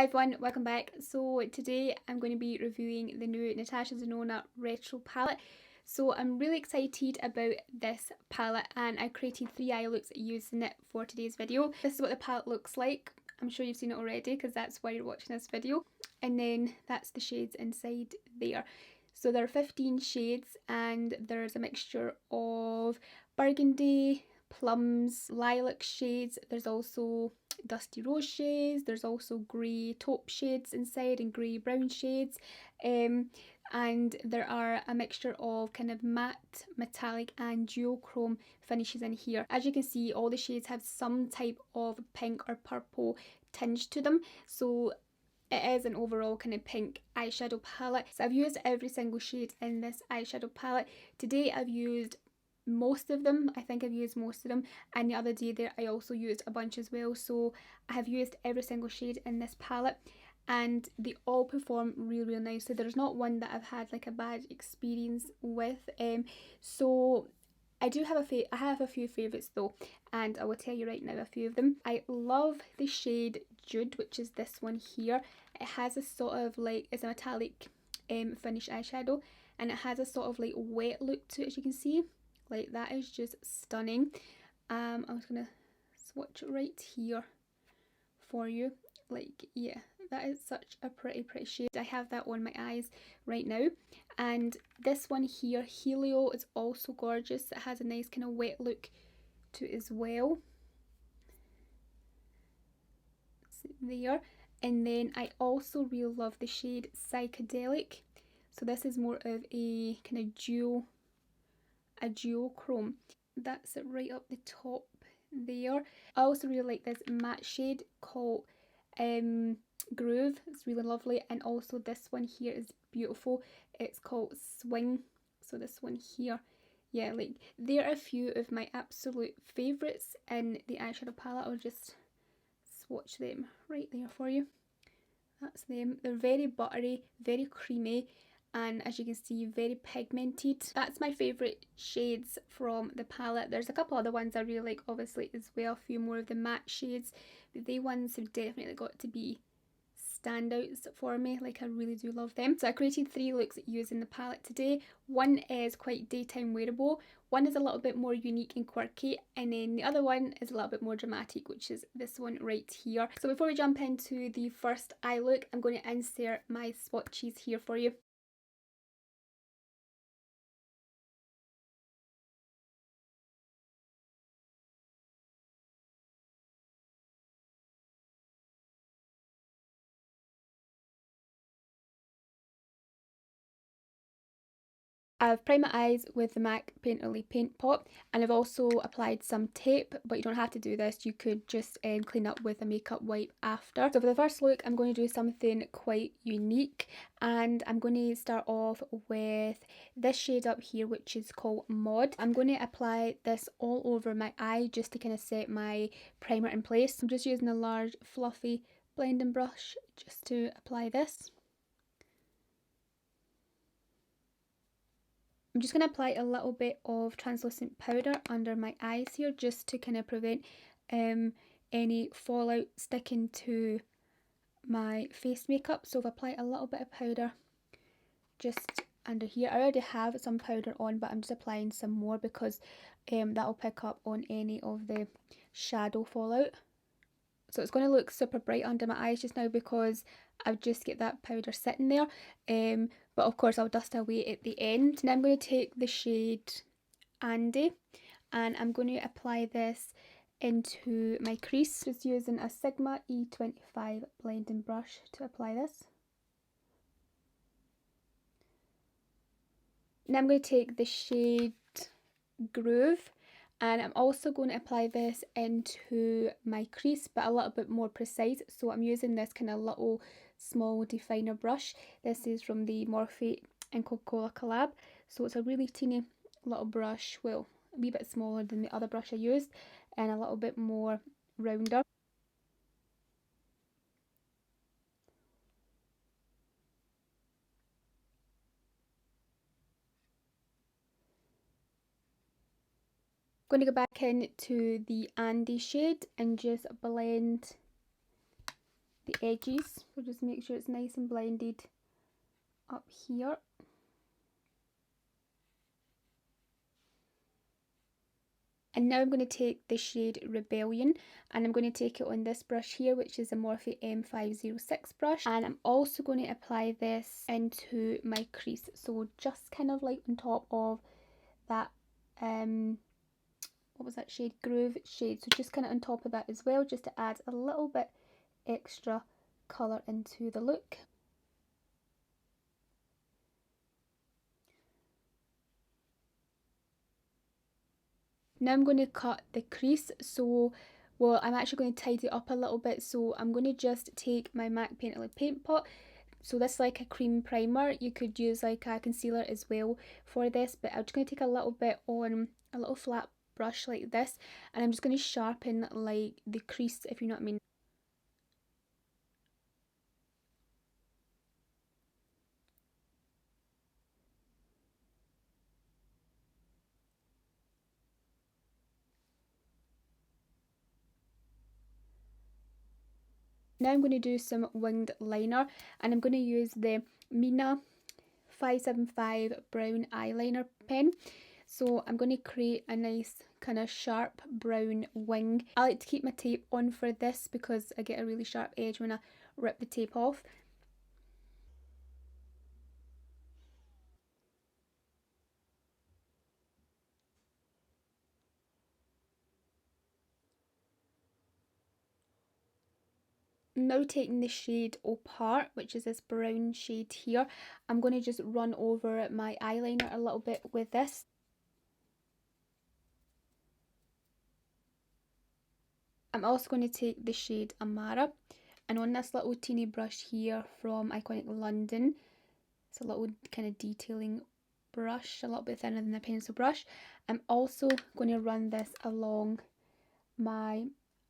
Hi everyone, welcome back. So today I'm going to be reviewing the new Natasha Denona Retro Palette. So I'm really excited about this palette and I created 3 eye looks using it for today's video. This is what the palette looks like. I'm sure you've seen it already because that's why you're watching this video. And then that's the shades inside there. So there are 15 shades and there's a mixture of burgundy, plums, lilac shades. There's also dusty rose shades, there's also grey taupe shades inside and grey brown shades, and there are a mixture of kind of matte, metallic and duochrome finishes in here. As you can see, all the shades have some type of pink or purple tinge to them, so it is an overall kind of pink eyeshadow palette. So I've used every single shade in this eyeshadow palette. Today I've used most of them. I think I've used most of them, and the other day there I also used a bunch as well, so I have used every single shade in this palette and they all perform really nicely. There's not one that I've had like a bad experience with, so I have a few favourites though, and I will tell you right now a few of them. I love the shade Jude, which is this one here. It has a sort of like, it's a metallic finish eyeshadow and it has a sort of like wet look to it, as you can see. Like, that is just stunning. I'm just gonna swatch it right here for you. Like, yeah, that is such a pretty shade. I have that on my eyes right now. And this one here, Helio, is also gorgeous. It has a nice kind of wet look to it as well. So there. And then I also really love the shade Psychedelic. So this is more of a kind of duochrome. That's it right up the top there. I also really like this matte shade called Groove. It's really lovely, and also this one here is beautiful. It's called Swing. So this one here, yeah, like there are a few of my absolute favourites in the eyeshadow palette. I'll just swatch them right there for you. That's them. They're very buttery, very creamy, and as you can see, very pigmented. That's my favourite shades from the palette. There's a couple other ones I really like obviously as well, a few more of the matte shades, but they ones have definitely got to be standouts for me. Like, I really do love them. So I created 3 looks using the palette today. One is quite daytime wearable, one is a little bit more unique and quirky, and then the other one is a little bit more dramatic, which is this one right here. So before we jump into the first eye look, I'm going to insert my swatches here for you. I've primed my eyes with the MAC Painterly Paint Pot, and I've also applied some tape, but you don't have to do this. You could just clean up with a makeup wipe after. So for the first look, I'm going to do something quite unique, and I'm going to start off with this shade up here, which is called Mod. I'm going to apply this all over my eye just to kind of set my primer in place. I'm just using a large fluffy blending brush just to apply this. I'm just going to apply a little bit of translucent powder under my eyes here just to kind of prevent any fallout sticking to my face makeup. So I've applied a little bit of powder just under here. I already have some powder on, but I'm just applying some more because that'll pick up on any of the shadow fallout. So it's going to look super bright under my eyes just now because I've just got that powder sitting there. But of course I'll dust away at the end. Now I'm going to take the shade Andy and I'm going to apply this into my crease. Just using a Sigma E25 blending brush to apply this. Now I'm going to take the shade Groove, and I'm also going to apply this into my crease, but a little bit more precise. So I'm using this kind of little small definer brush. This is from the Morphe and Coca-Cola collab. So it's a really teeny little brush, well, a wee bit smaller than the other brush I used, and a little bit more rounder. I'm going to go back into the Andy shade and just blend the edges. So just make sure it's nice and blended up here. And now I'm going to take the shade Rebellion, and I'm going to take it on this brush here, which is a Morphe M506 brush, and I'm also going to apply this into my crease, so just kind of like on top of that what was that shade, Groove shade, so just kind of on top of that as well, just to add a little bit extra colour into the look. Now I'm going to cut the crease, so, well, I'm actually going to tidy it up a little bit, so I'm going to just take my MAC Painterly Paint Pot. So this is like a cream primer. You could use like a concealer as well for this, but I'm just going to take a little bit on a little flat brush like this, and I'm just going to sharpen like the crease, if you know what I mean. Now I'm going to do some winged liner, and I'm going to use the Mina 575 brown eyeliner pen. So I'm going to create a nice kind of sharp brown wing. I like to keep my tape on for this because I get a really sharp edge when I rip the tape off. Now taking the shade Apart, which is this brown shade here, I'm going to just run over my eyeliner a little bit with this. I'm also going to take the shade Amara, and on this little teeny brush here from Iconic London, it's a little kind of detailing brush, a little bit thinner than a pencil brush. I'm also going to run this along my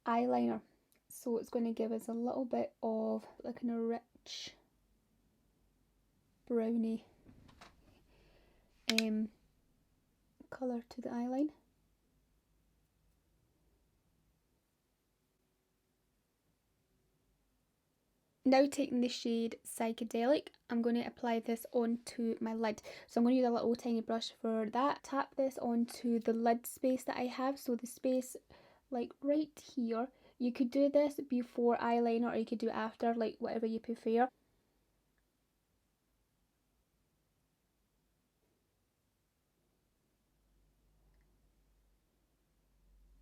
eyeliner, so it's going to give us a little bit of like a rich browny colour to the eyeline. Now taking the shade Psychedelic, I'm going to apply this onto my lid. So I'm going to use a little tiny brush for that. Tap this onto the lid space that I have, so the space like right here. You could do this before eyeliner or you could do it after, like whatever you prefer.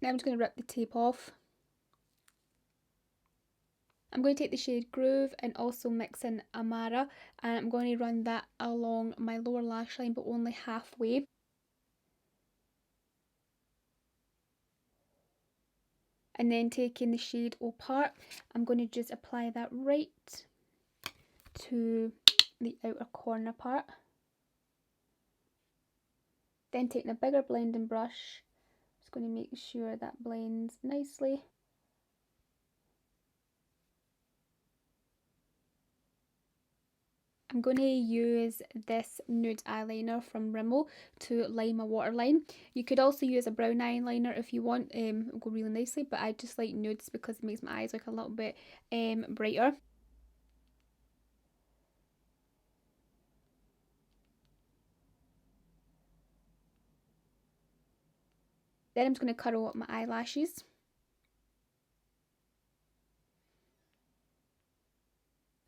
Now I'm just going to rip the tape off. I'm going to take the shade Groove and also mix in Amara, and I'm going to run that along my lower lash line, but only halfway. And then taking the shade Apart, I'm going to just apply that right to the outer corner part. Then taking a bigger blending brush, just going to make sure that blends nicely. I'm going to use this nude eyeliner from Rimmel to line my waterline. You could also use a brown eyeliner if you want, it'll go really nicely, but I just like nudes because it makes my eyes look a little bit brighter. Then I'm just going to curl up my eyelashes.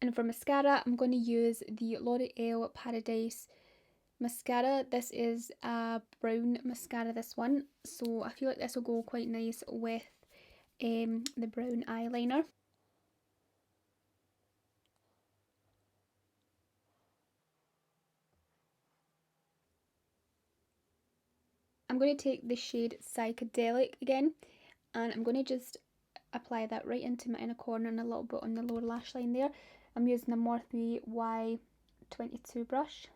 And for mascara, I'm going to use the L'Oreal Paradise mascara. This is a brown mascara, this one, so I feel like this will go quite nice with the brown eyeliner. I'm going to take the shade Psychedelic again, and I'm going to just apply that right into my inner corner and a little bit on the lower lash line there. I'm using a Morphe Y22 brush.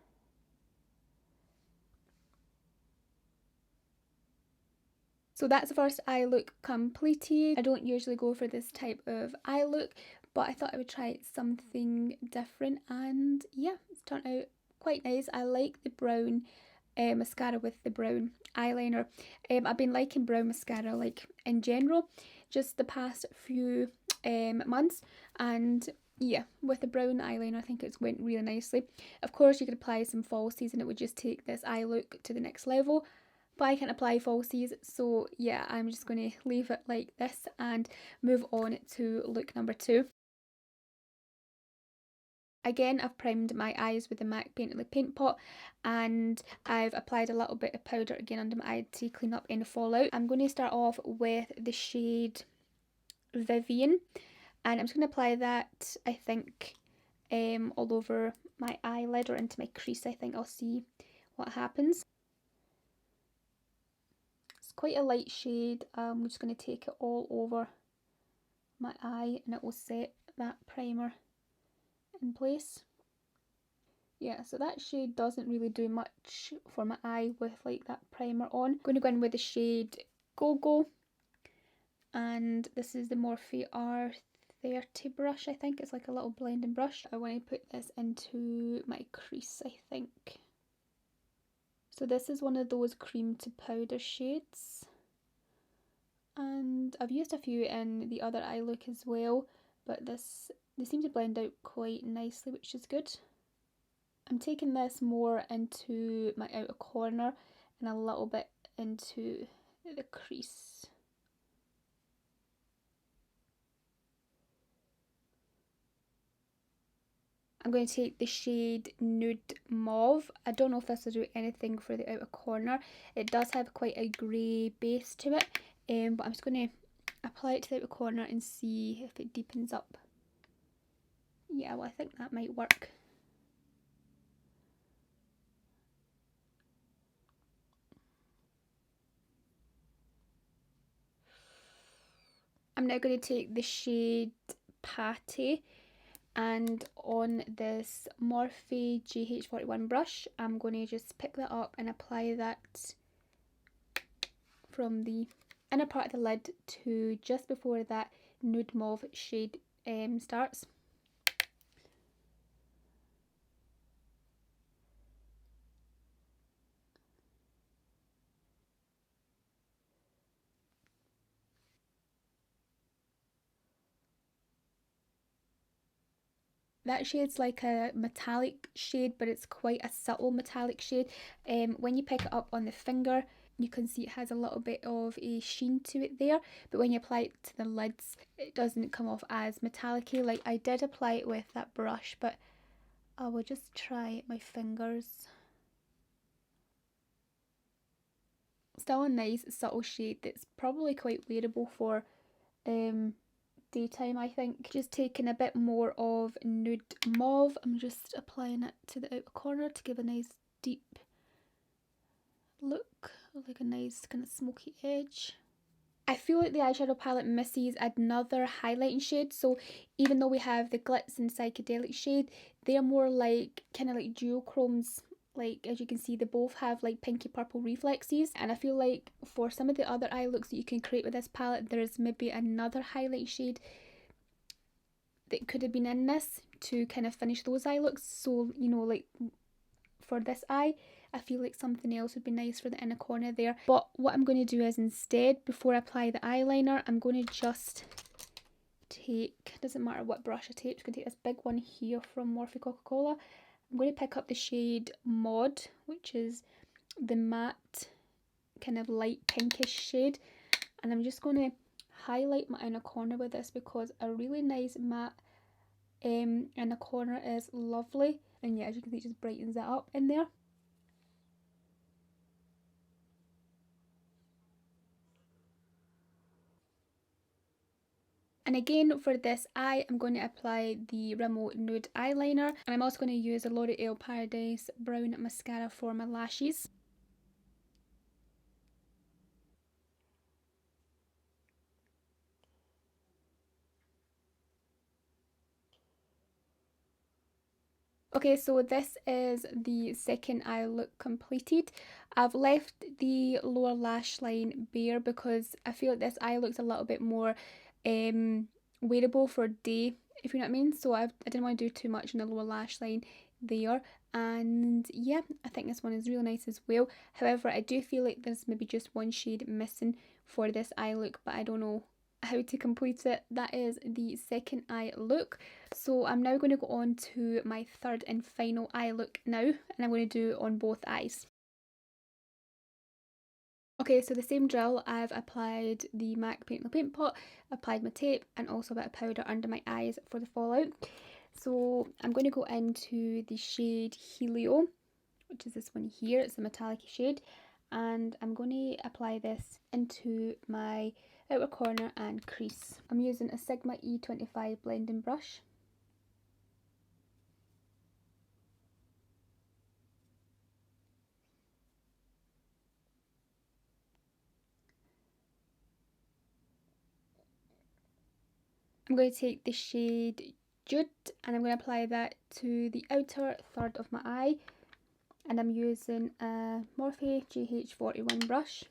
So that's the first eye look completed. I don't usually go for this type of eye look, but I thought I would try something different, and yeah, it's turned out quite nice. I like the brown mascara with the brown eyeliner. I've been liking brown mascara like in general. Just the past few months, and yeah, with the brown eyeliner I think it's went really nicely. Of course you could apply some falsies and it would just take this eye look to the next level, but I can't apply falsies, so yeah, I'm just going to leave it like this and move on to look number 2. Again, I've primed my eyes with the MAC Painterly Paint Pot, and I've applied a little bit of powder again under my eye to clean up any fallout. I'm going to start off with the shade Vivian, and I'm just going to apply that, I think, all over my eyelid or into my crease. I think I'll see what happens. It's quite a light shade. I'm just going to take it all over my eye and it will set that primer in place. Yeah, so that shade doesn't really do much for my eye with like that primer on. I'm going to go in with the shade Go Go, and this is the Morphe R30 brush. I think it's like a little blending brush. I want to put this into my crease, I think. So this is one of those cream to powder shades, and I've used a few in the other eye look as well, but they seem to blend out quite nicely, which is good. I'm taking this more into my outer corner and a little bit into the crease. I'm going to take the shade Nude Mauve. I don't know if this will do anything for the outer corner. It does have quite a grey base to it, but I'm just going to apply it to the outer corner and see if it deepens up. Yeah, well, I think that might work. I'm now going to take the shade Patty, and on this Morphe GH41 brush, I'm going to just pick that up and apply that from the inner part of the lid to just before that Nude Mauve shade starts. That shade's like a metallic shade, but it's quite a subtle metallic shade. When you pick it up on the finger, you can see it has a little bit of a sheen to it there, but when you apply it to the lids, it doesn't come off as metallic-y. Like, I did apply it with that brush, but I will just try my fingers. Still a nice subtle shade that's probably quite wearable for daytime, I think. Just taking a bit more of Nude Mauve. I'm just applying it to the outer corner to give a nice deep look, like a nice kind of smoky edge. I feel like the eyeshadow palette misses another highlighting shade, so even though we have the glitz and psychedelic shade, they're more like kind of like duochromes. Like, as you can see, they both have like pinky purple reflexes, and I feel like for some of the other eye looks that you can create with this palette, there's maybe another highlight shade that could have been in this to kind of finish those eye looks. So, you know, like for this eye, I feel like something else would be nice for the inner corner there. But what I'm going to do is, instead, before I apply the eyeliner, I'm going to just take, doesn't matter what brush I take, I'm going to take this big one here from Morphe Coca-Cola. I'm going to pick up the shade Maud, which is the matte kind of light pinkish shade, and I'm just going to highlight my inner corner with this because a really nice matte inner corner is lovely, and yeah, as you can see, it just brightens it up in there. And again, for this eye, I'm going to apply the Rimmel Nude Eyeliner, and I'm also going to use a L'Oreal Paradise Brown Mascara for my lashes. Okay, so this is the second eye look completed. I've left the lower lash line bare because I feel like this eye looks a little bit more wearable for day, if you know what I mean. So I didn't want to do too much in the lower lash line there. And yeah, I think this one is really nice as well. However, I do feel like there's maybe just one shade missing for this eye look, but I don't know. how to complete it. That is the second eye look. So I'm now going to go on to my third and final eye look now, and I'm going to do it on both eyes. Okay, so the same drill, I've applied the MAC Paint in the Paint Pot, applied my tape, and also a bit of powder under my eyes for the fallout. So I'm going to go into the shade Helio, which is this one here. It's a metallic shade, and I'm going to apply this into my outer corner and crease. I'm using a Sigma E25 blending brush. I'm going to take the shade Jude and I'm going to apply that to the outer third of my eye, and I'm using a Morphe GH41 brush.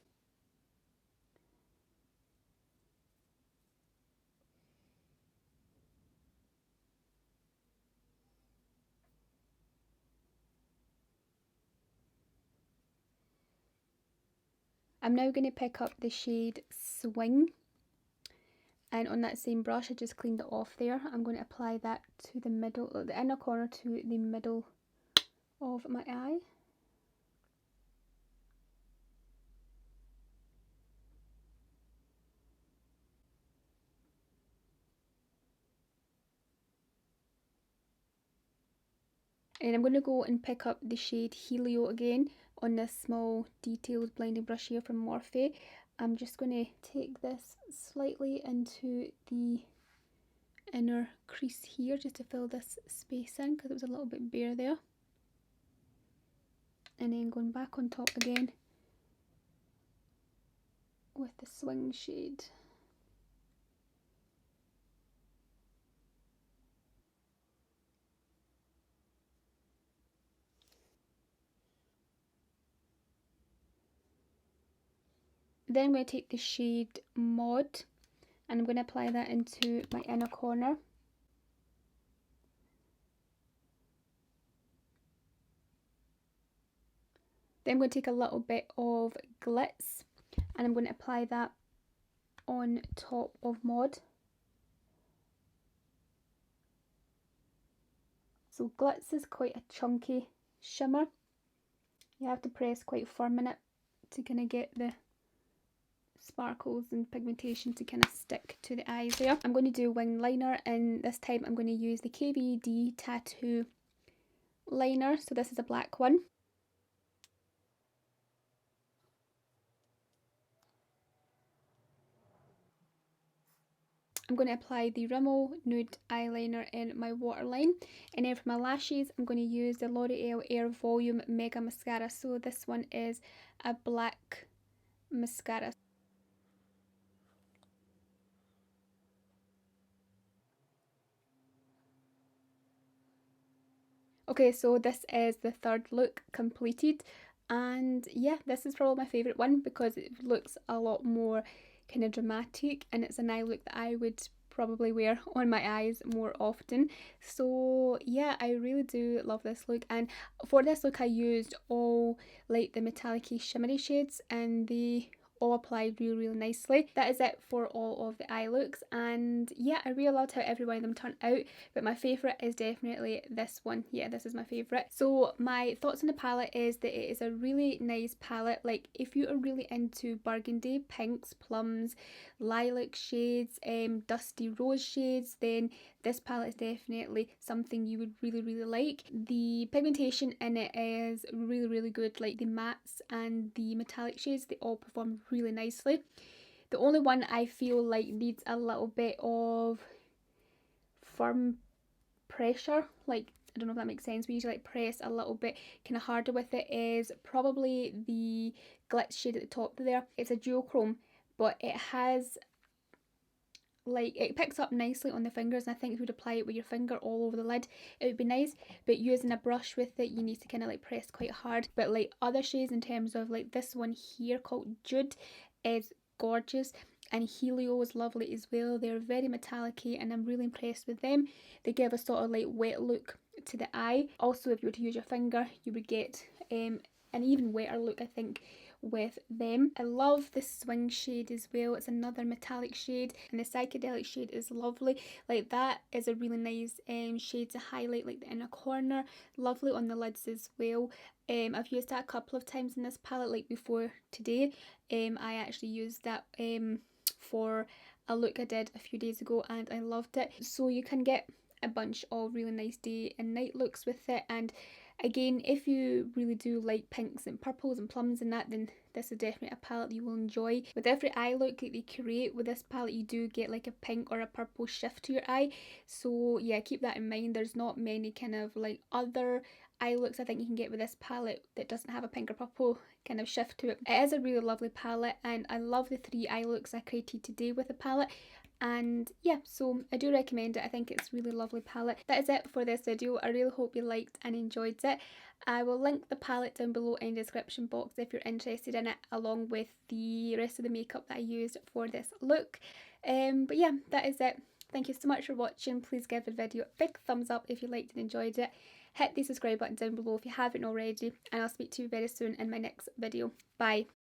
I'm now going to pick up the shade Swing, and on that same brush I just cleaned it off there. I'm going to apply that to the middle, the inner corner to the middle of my eye. And I'm going to go and pick up the shade Helio again on this small detailed blending brush here from Morphe. I'm just going to take this slightly into the inner crease here just to fill this space in because it was a little bit bare there. And then going back on top again with the Swing shade. Then I'm going to take the shade Mod and I'm going to apply that into my inner corner. Then I'm going to take a little bit of Glitz and I'm going to apply that on top of Mod. So Glitz is quite a chunky shimmer. You have to press quite firm in it to kind of get the sparkles and pigmentation to kind of stick to the eyes there. I'm going to do wing liner, and this time I'm going to use the KVD Tattoo Liner. So this is a black one. I'm going to apply the Rimmel Nude Eyeliner in my waterline, and then for my lashes I'm going to use the L'Oreal Air Volume Mega Mascara. So this one is a black mascara. Okay, so this is the third look completed, and yeah, this is probably my favourite one because it looks a lot more kind of dramatic, and it's an eye look that I would probably wear on my eyes more often. So yeah, I really do love this look, and for this look I used all like the metallic-y shimmery shades, and they all applied really nicely. That is it for all of the eye looks, and yeah, I really loved how every one of them turned out, but my favourite is definitely this one. Yeah, this is my favourite. So my thoughts on the palette is that it is a really nice palette. Like if you are really into burgundy, pinks, plums, lilac shades, dusty rose shades, then this palette is definitely something you would really like. The pigmentation in it is really good. Like the mattes and the metallic shades, they all perform really nicely. The only one I feel like needs a little bit of firm pressure, like I don't know if that makes sense, we usually like press a little bit kind of harder with it, is probably the Glitz shade at the top there. It's a duochrome, but it has like, it picks up nicely on the fingers, and I think if you would apply it with your finger all over the lid it would be nice, but using a brush with it you need to kind of like press quite hard. But like other shades, in terms of like this one here called Jude, is gorgeous, and Helio is lovely as well. They're very metallic-y and I'm really impressed with them. They give a sort of like wet look to the eye. Also, if you were to use your finger you would get an even wetter look, I think, with them. I love the swing shade as well. It's another metallic shade, and the psychedelic shade is lovely. Like, that is a really nice shade to highlight like the inner corner. Lovely on the lids as well. I've used that a couple of times in this palette, like before today. I actually used that for a look I did a few days ago and I loved it. So you can get a bunch of really nice day and night looks with it. And again, if you really do like pinks and purples and plums and that, then this is definitely a palette you will enjoy. With every eye look that they create with this palette, you do get like a pink or a purple shift to your eye. So yeah, keep that in mind. There's not many kind of like other eye looks I think you can get with this palette that doesn't have a pink or purple kind of shift to it. It is a really lovely palette, and I love the 3 eye looks I created today with the palette. And yeah, so I do recommend it. I think it's a really lovely palette. That is it for this video. I really hope you liked and enjoyed it. I will link the palette down below in the description box if you're interested in it, along with the rest of the makeup that I used for this look. But yeah, that is it. Thank you so much for watching. Please give the video a big thumbs up if you liked and enjoyed it. Hit the subscribe button down below if you haven't already, and I'll speak to you very soon in my next video. Bye.